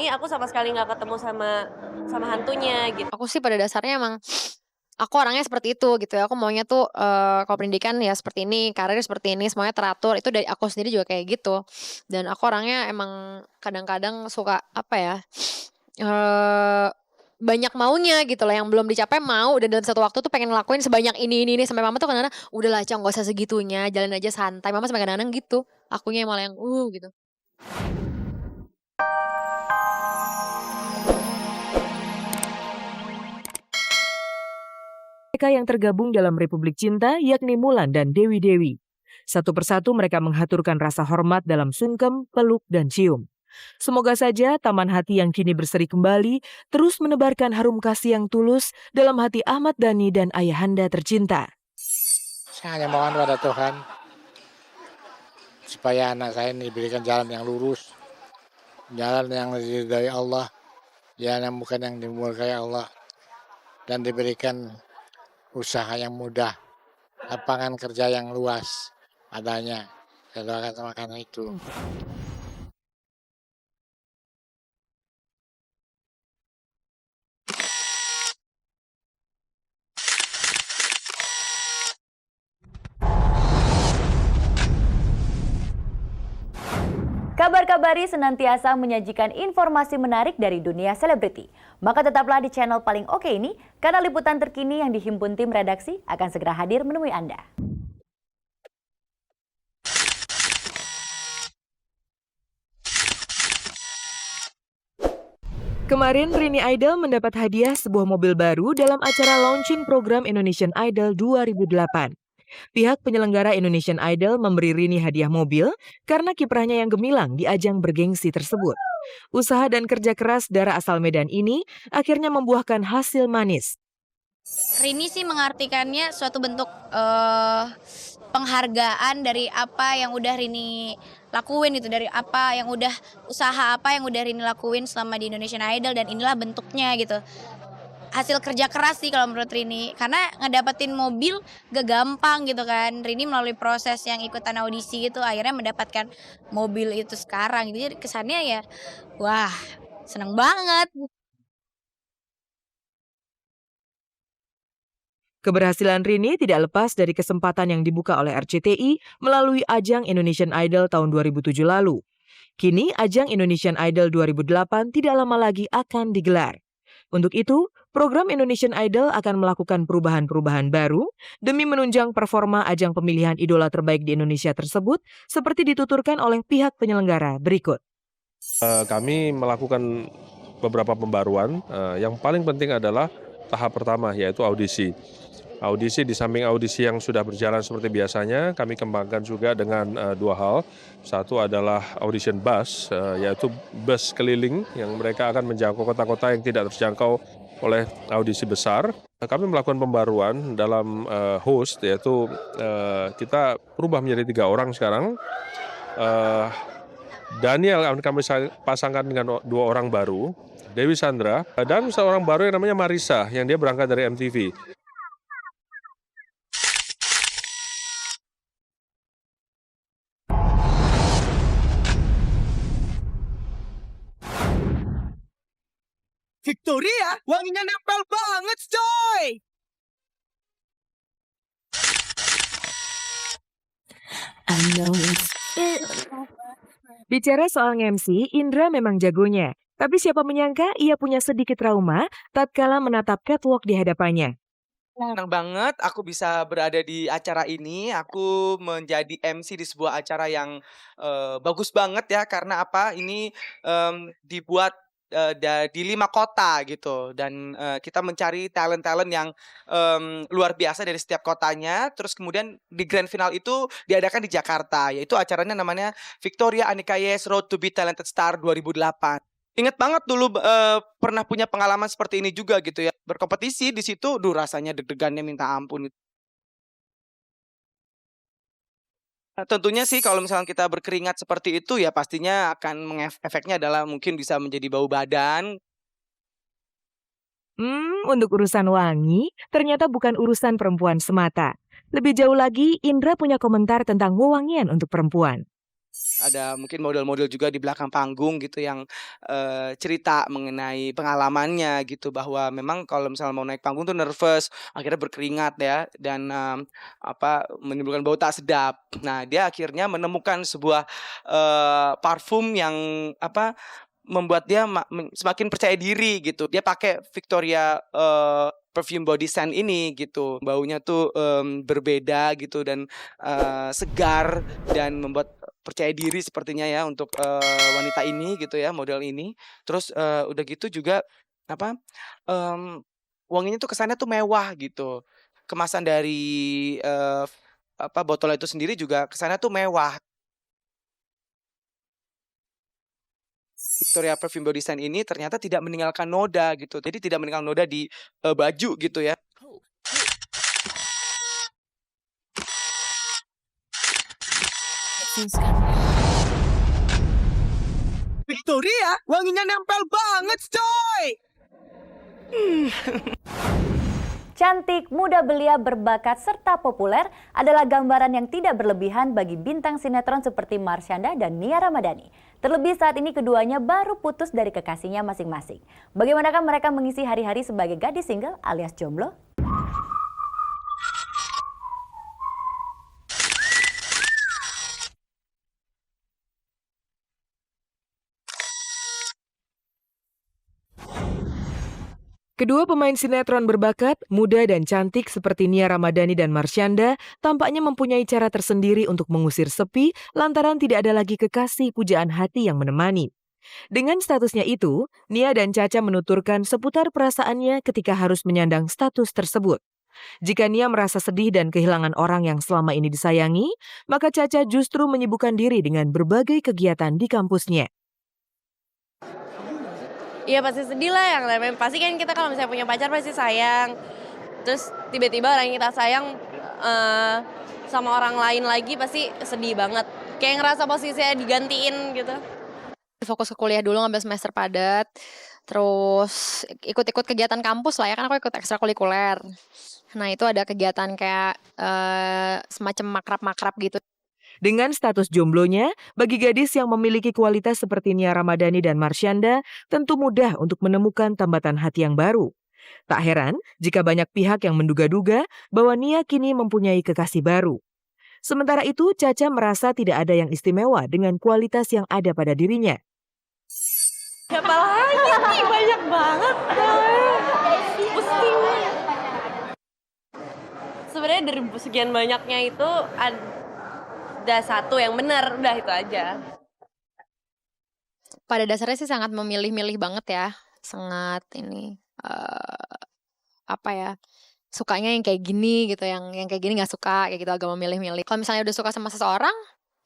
ini aku sama sekali nggak ketemu sama hantunya gitu. Aku sih pada dasarnya emang, aku orangnya seperti itu gitu ya, aku maunya tuh, kalau pendidikan ya seperti ini, karir seperti ini, semuanya teratur, itu dari aku sendiri juga kayak gitu. Dan aku orangnya emang kadang-kadang suka, apa ya, eee, banyak maunya gitu loh, yang belum dicapai mau, dan dalam satu waktu tuh pengen ngelakuin sebanyak ini, sampai mama tuh kadang-kadang, "Udahlah Cong, nggak usah segitunya, jalanin aja santai." Mama sampai kadang-kadang gitu, akunya yang malah yang, gitu. Mereka yang tergabung dalam Republik Cinta yakni Mulan dan Dewi Dewi. Satu persatu mereka menghaturkan rasa hormat dalam sungkem, peluk, dan cium. Semoga saja taman hati yang kini berseri kembali terus menebarkan harum kasih yang tulus dalam hati Ahmad Dhani dan ayahanda tercinta. Saya hanya mohon pada Tuhan supaya anak saya ini diberikan jalan yang lurus, jalan yang diridhai Allah, jalan yang bukan yang dimurkai Allah, dan diberikan usaha yang mudah, lapangan kerja yang luas adanya. Saya doakan sama karena itu. Kabar-kabari senantiasa menyajikan informasi menarik dari dunia selebriti. Maka tetaplah di channel paling oke ini, karena liputan terkini yang dihimpun tim redaksi akan segera hadir menemui Anda. Kemarin Rini Idol mendapat hadiah sebuah mobil baru dalam acara launching program Indonesian Idol 2008. Pihak penyelenggara Indonesian Idol memberi Rini hadiah mobil karena kiprahnya yang gemilang di ajang bergengsi tersebut. Usaha dan kerja keras Dara asal Medan ini akhirnya membuahkan hasil manis. Rini sih mengartikannya suatu bentuk penghargaan dari apa yang udah Rini lakuin gitu, dari apa yang udah usaha apa yang udah Rini lakuin selama di Indonesian Idol, dan inilah bentuknya gitu. Hasil kerja keras sih kalau menurut Rini, karena ngedapetin mobil gak gampang gitu kan. Rini melalui proses yang ikutan audisi gitu akhirnya mendapatkan mobil itu sekarang. Jadi kesannya ya wah, seneng banget. Keberhasilan Rini tidak lepas dari kesempatan yang dibuka oleh RCTI melalui ajang Indonesian Idol tahun 2007 lalu. Kini ajang Indonesian Idol 2008 tidak lama lagi akan digelar. Untuk itu, program Indonesian Idol akan melakukan perubahan-perubahan baru demi menunjang performa ajang pemilihan idola terbaik di Indonesia tersebut seperti dituturkan oleh pihak penyelenggara berikut. Kami melakukan beberapa pembaruan, yang paling penting adalah tahap pertama yaitu audisi. Audisi di samping audisi yang sudah berjalan seperti biasanya, kami kembangkan juga dengan dua hal. Satu adalah audition bus, yaitu bus keliling yang mereka akan menjangkau kota-kota yang tidak terjangkau oleh audisi besar. Kami melakukan pembaruan dalam host, yaitu kita berubah menjadi 3 orang sekarang. Daniel akan kami pasangkan dengan 2 orang baru, Dewi Sandra, dan seorang baru yang namanya Marisa, yang dia berangkat dari MTV. Victoria, wanginya nempel banget, coy! Bicara soal MC, Indra memang jagonya. Tapi siapa menyangka ia punya sedikit trauma tatkala menatap catwalk di hadapannya. Senang banget aku bisa berada di acara ini. Aku menjadi MC di sebuah acara yang bagus banget ya. Karena apa? Ini dibuat di 5 kota gitu. Dan kita mencari talent-talent yang luar biasa dari setiap kotanya. Terus kemudian di grand final itu diadakan di Jakarta. Yaitu acaranya namanya Victoria Anikayes Road to be Talented Star 2008. Ingat banget dulu pernah punya pengalaman seperti ini juga gitu ya. Berkompetisi di situ, rasanya deg-degannya minta ampun. Tentunya sih kalau misalnya kita berkeringat seperti itu ya pastinya akan efeknya adalah mungkin bisa menjadi bau badan. Untuk urusan wangi, ternyata bukan urusan perempuan semata. Lebih jauh lagi, Indra punya komentar tentang wewangian untuk perempuan. Ada mungkin model-model juga di belakang panggung gitu yang, cerita mengenai pengalamannya gitu, bahwa memang kalau misalnya mau naik panggung tuh nervous, akhirnya berkeringat ya, dan, menimbulkan bau tak sedap. Nah, dia akhirnya menemukan sebuah, parfum yang membuat dia semakin percaya diri gitu. Dia pakai Victoria, perfume body scent ini gitu. Baunya tuh, berbeda gitu dan, segar dan membuat percaya diri sepertinya ya untuk, wanita ini gitu ya, model ini. Terus, udah gitu juga apa, wanginya tuh kesannya tuh mewah gitu. Kemasan dari, botol itu sendiri juga kesannya tuh mewah. Victoria Perfume Body Scent ini ternyata tidak meninggalkan noda gitu. Jadi tidak meninggalkan noda di, baju gitu ya. Victoria, wanginya nempel banget, coy! Cantik, muda belia, berbakat, serta populer adalah gambaran yang tidak berlebihan bagi bintang sinetron seperti Marshanda dan Nia Ramadhani. Terlebih saat ini keduanya baru putus dari kekasihnya masing-masing. Bagaimanakah mereka mengisi hari-hari sebagai gadis single alias jomblo? Kedua pemain sinetron berbakat, muda dan cantik seperti Nia Ramadhani dan Marshanda tampaknya mempunyai cara tersendiri untuk mengusir sepi lantaran tidak ada lagi kekasih pujaan hati yang menemani. Dengan statusnya itu, Nia dan Caca menuturkan seputar perasaannya ketika harus menyandang status tersebut. Jika Nia merasa sedih dan kehilangan orang yang selama ini disayangi, maka Caca justru menyibukkan diri dengan berbagai kegiatan di kampusnya. Iya pasti sedih lah, yang namanya pasti kan kita kalau misalnya punya pacar pasti sayang. Terus tiba-tiba orang yang kita sayang sama orang lain lagi pasti sedih banget. Kayak ngerasa posisinya digantiin gitu. Fokus ke kuliah dulu, ngambil semester padat. Terus ikut-ikut kegiatan kampus lah ya, kan aku ikut ekstrakurikuler. Nah itu ada kegiatan kayak semacam makrab-makrab gitu. Dengan status jomblonya, bagi gadis yang memiliki kualitas seperti Nia Ramadhani dan Marshanda, tentu mudah untuk menemukan tambatan hati yang baru. Tak heran jika banyak pihak yang menduga-duga bahwa Nia kini mempunyai kekasih baru. Sementara itu, Caca merasa tidak ada yang istimewa dengan kualitas yang ada pada dirinya. Siapa lagi nih? Banyak banget. Pusing. Sebenarnya dari sekian banyaknya itu ada satu yang benar, udah itu aja. Pada dasarnya sih sangat memilih-milih banget ya. Sangat ini sukanya yang kayak gini gitu, yang kayak gini nggak suka kayak gitu, agak memilih-milih. Kalau misalnya udah suka sama seseorang,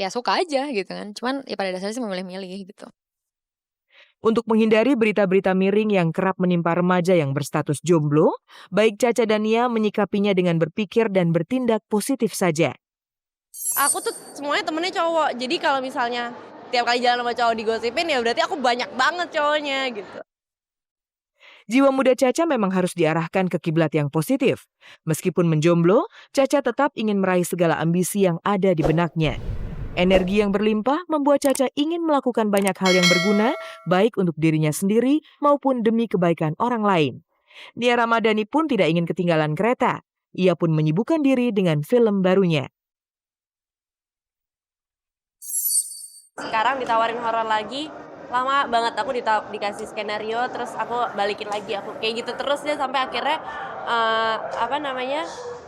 ya suka aja gitu kan. Cuman ya pada dasarnya sih memilih-milih gitu. Untuk menghindari berita-berita miring yang kerap menimpa remaja yang berstatus jomblo, baik Caca dan Nia menyikapinya dengan berpikir dan bertindak positif saja. Aku tuh semuanya temennya cowok, jadi kalau misalnya tiap kali jalan sama cowok digosipin ya berarti aku banyak banget cowoknya gitu. Jiwa muda Caca memang harus diarahkan ke kiblat yang positif. Meskipun menjomblo, Caca tetap ingin meraih segala ambisi yang ada di benaknya. Energi yang berlimpah membuat Caca ingin melakukan banyak hal yang berguna, baik untuk dirinya sendiri maupun demi kebaikan orang lain. Nia Ramadhani pun tidak ingin ketinggalan kereta. Ia pun menyibukkan diri dengan film barunya. Sekarang ditawarin horor lagi, lama banget aku dikasih skenario, terus aku balikin lagi, aku kayak gitu terus deh sampai akhirnya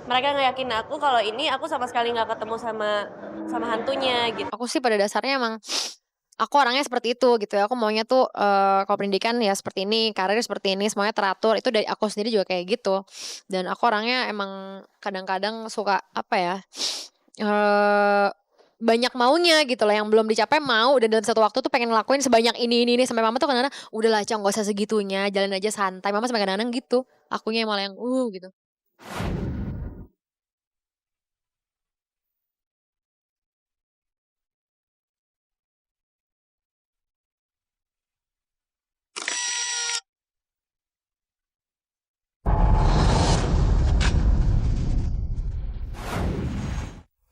mereka ngeyakin aku kalau ini aku sama sekali nggak ketemu sama hantunya gitu. Aku sih pada dasarnya emang aku orangnya seperti itu gitu ya. Aku maunya tuh kalau pendidikan ya seperti ini, karir seperti ini, semuanya teratur. Itu dari aku sendiri juga kayak gitu. Dan aku orangnya emang kadang-kadang suka banyak maunya gitu lah, yang belum dicapai mau, dan dalam satu waktu tuh pengen ngelakuin sebanyak ini sampai mama tuh kadang-kadang udahlah Cong, gak usah segitunya, jalan aja santai. Mama sampai kadang-kadang gitu, akunya malah yang gitu.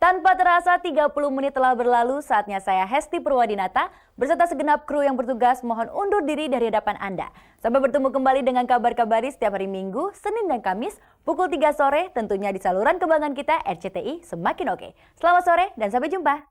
Tanpa terasa 30 menit telah berlalu, saatnya saya Hesti Purwadinata beserta segenap kru yang bertugas mohon undur diri dari hadapan Anda. Sampai bertemu kembali dengan kabar-kabari setiap hari Minggu, Senin dan Kamis pukul 3 sore tentunya di saluran kebanggaan kita RCTI Semakin Oke. Selamat sore dan sampai jumpa.